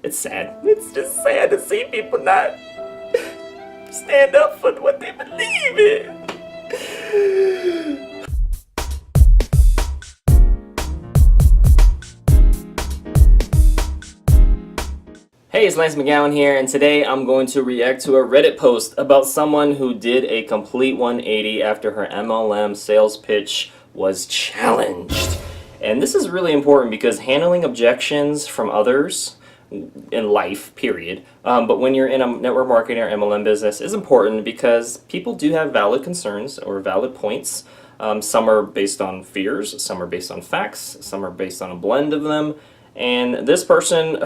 it's sad. It's just sad to see people not stand up for what they believe in. Hey, it's Lance McGowan here, and today I'm going to react to a Reddit post about someone who did a complete 180 after her MLM sales pitch was challenged. And this is really important because handling objections from others in life, period, but when you're in a network marketing or MLM business is important because people do have valid concerns or valid points. Some are based on fears, some are based on facts, some are based on a blend of them, and this person...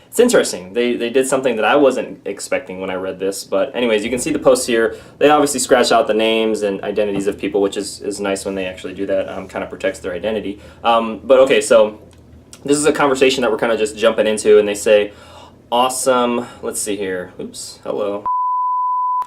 It's interesting. They did something that I wasn't expecting when I read this, but anyways, you can see the post here. They obviously scratch out the names and identities of people, which is nice when they actually do that. Kind of protects their identity. But okay, so this is a conversation that we're kind of just jumping into, and they say, awesome, let's see here. Oops, hello.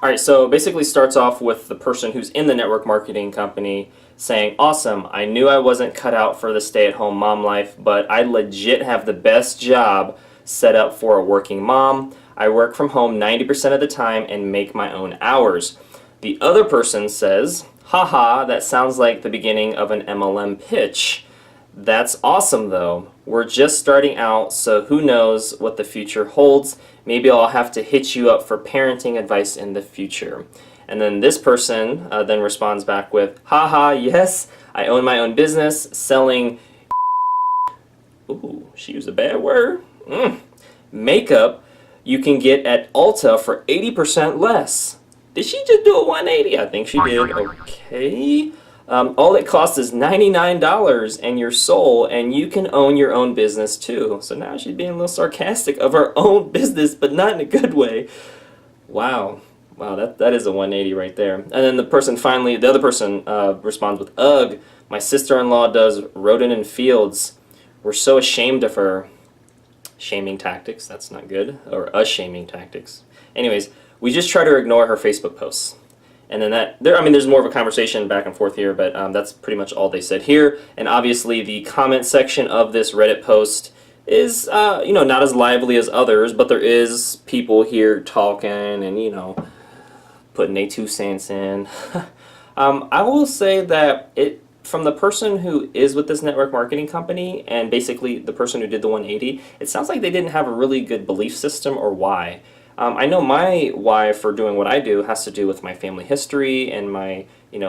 All right, so basically starts off with the person who's in the network marketing company saying, awesome, I knew I wasn't cut out for the stay-at-home mom life, but I legit have the best job set up for a working mom. I work from home 90% of the time and make my own hours. The other person says, haha, that sounds like the beginning of an MLM pitch. That's awesome though. We're just starting out, so who knows what the future holds. Maybe I'll have to hit you up for parenting advice in the future. And then this person then responds back with, haha, yes, I own my own business selling, ooh, she used a bad word, makeup you can get at Ulta for 80% less. Did she just do a 180? I think she did. Okay. All it costs is $99 and your soul, and you can own your own business too. So now she's being a little sarcastic of her own business, but not in a good way. Wow. Wow, that is a 180 right there. And then the other person responds with, ugh, my sister-in-law does rodent and fields. We're so ashamed of her. Shaming tactics, that's not good. Or us shaming tactics. Anyways, we just try to ignore her Facebook posts. And then there's more of a conversation back and forth here, but that's pretty much all they said here. And obviously the comment section of this Reddit post is, not as lively as others, but there is people here talking and, putting their 2 cents in. I will say that from the person who is with this network marketing company and basically the person who did the 180, it sounds like they didn't have a really good belief system or why. I know my why for doing what I do has to do with my family history and my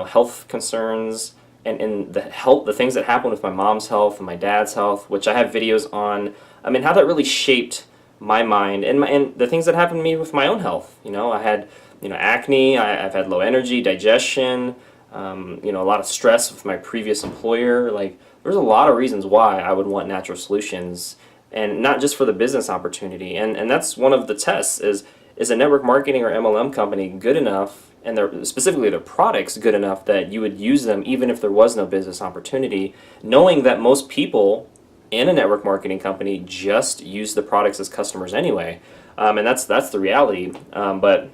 health concerns and the things that happened with my mom's health and my dad's health, which I have videos on. I mean, how that really shaped my mind and the things that happened to me with my own health. I had acne, I've had low energy, digestion, a lot of stress with my previous employer. Like, there's a lot of reasons why I would want natural solutions, and not just for the business opportunity. And that's one of the tests is a network marketing or MLM company good enough, and specifically their products good enough that you would use them even if there was no business opportunity, knowing that most people in a network marketing company just use the products as customers anyway. And that's the reality. But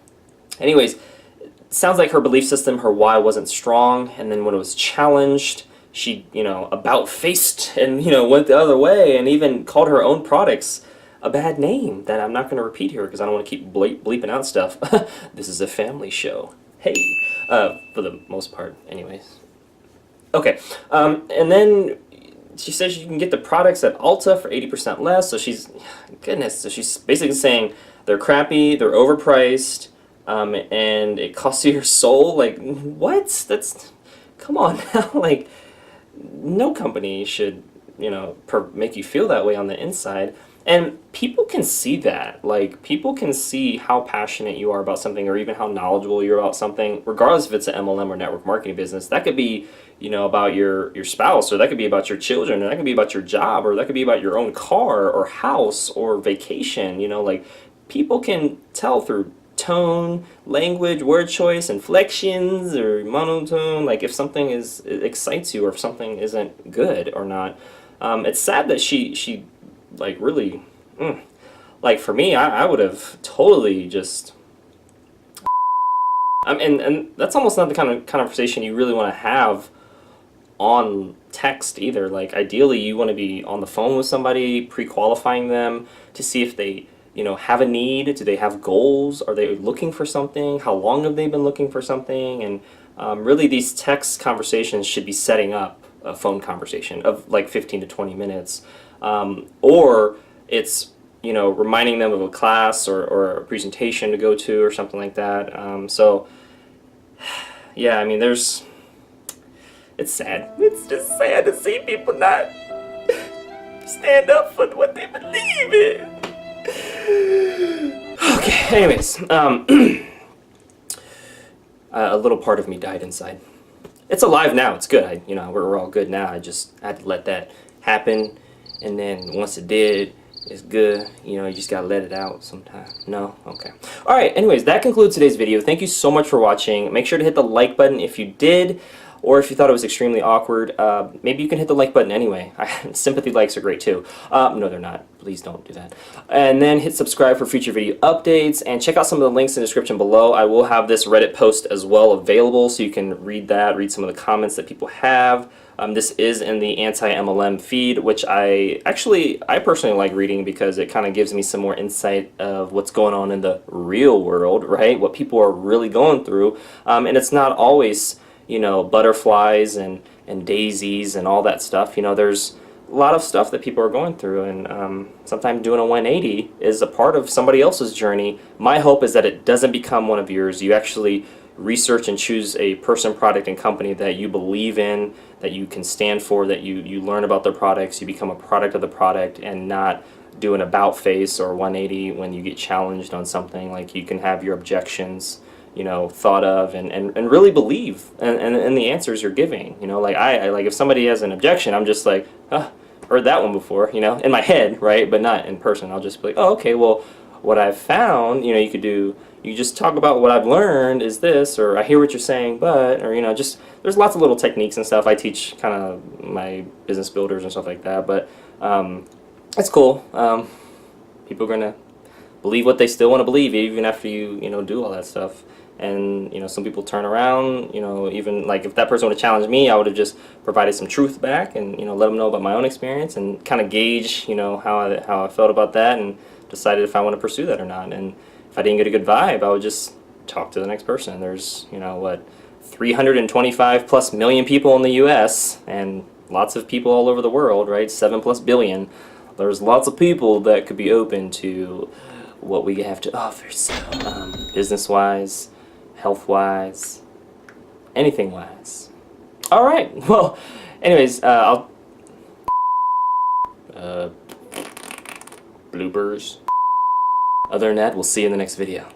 anyways, sounds like her belief system, her why wasn't strong, and then when it was challenged, she, about-faced and, went the other way and even called her own products a bad name that I'm not going to repeat here because I don't want to keep bleeping out stuff. This is a family show. Hey, for the most part, anyways. Okay, and then she says you can get the products at Ulta for 80% less, so she's basically saying they're crappy, they're overpriced, and it costs you your soul. Like, what? Come on now. Like, no company should, make you feel that way on the inside. And people can see that. Like, people can see how passionate you are about something or even how knowledgeable you're about something, regardless if it's an MLM or network marketing business. That could be, about your spouse, or that could be about your children, or that could be about your job, or that could be about your own car or house or vacation. Like, people can tell through tone, language, word choice, inflections, or monotone, like if something excites you or if something isn't good or not. It's sad that she like really, like for me, I would have totally just, and that's almost not the kind of conversation you really want to have on text either. Like ideally you want to be on the phone with somebody, pre-qualifying them to see if they, have a need. Do they have goals? Are they looking for something? How long have they been looking for something? And really these text conversations should be setting up a phone conversation of like 15 to 20 minutes. Or it's, reminding them of a class or a presentation to go to or something like that. So yeah, I mean, it's sad. It's just sad to see people not stand up for what they believe in. Okay, anyways, a little part of me died inside. It's alive now. It's good. We're all good now. I just had to let that happen, and then once it did, it's good. You just gotta let it out sometime. No? Okay. Alright, anyways, that concludes today's video. Thank you so much for watching. Make sure to hit the like button if you did, or if you thought it was extremely awkward. Maybe you can hit the like button anyway. Sympathy likes are great too. No, they're not. Please don't do that. And then hit subscribe for future video updates, and check out some of the links in the description below. I will have this Reddit post as well available, so you can read that, read some of the comments that people have. This is in the anti-MLM feed, which I personally like reading because it kind of gives me some more insight of what's going on in the real world, right? What people are really going through. And it's not always, butterflies and daisies and all that stuff. There's a lot of stuff that people are going through, and sometimes doing a 180 is a part of somebody else's journey. My hope is that it doesn't become one of yours. You actually research and choose a person, product, and company that you believe in, that you can stand for, that you learn about their products, you become a product of the product, and not do an about face or 180 when you get challenged on something. Like, you can have your objections, thought of, and really believe and the answers you're giving. Like I like, if somebody has an objection, I'm just like, heard that one before, in my head, right? But not in person. I'll just be like, oh, okay, well, what I've found, you just talk about what I've learned is this, or I hear what you're saying, but, or, just, there's lots of little techniques and stuff. I teach kind of my business builders and stuff like that, but it's cool. People are going to believe what they still want to believe, even after you, do all that stuff. And, some people turn around, even, like, if that person would have challenged me, I would have just provided some truth back and, let them know about my own experience and kind of gauge, how I felt about that, and decided if I want to pursue that or not. And if I didn't get a good vibe, I would just talk to the next person. There's, 325 plus million people in the US, and lots of people all over the world, right? 7+ billion. There's lots of people that could be open to what we have to offer. So, business-wise, health-wise, anything-wise. All right. Well, anyways, bloopers. Other than that, we'll see you in the next video.